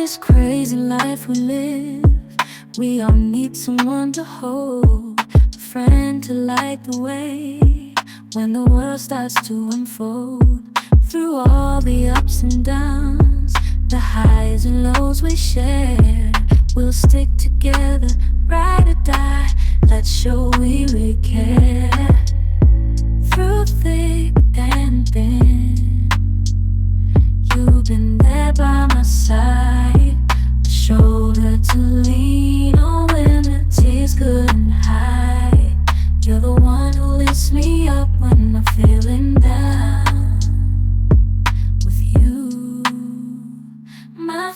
this crazy life we live, we all need someone to hold, a friend to light the way when the world starts to unfold. Through all the ups and downs, the highs and lows we share, we'll stick together, ride or die. Let's show we really care. Through thick and thin, you've been there by my side, a shoulder to lean on when the tears couldn't hide. You're the one who lifts me up when I'm feeling down. With you, my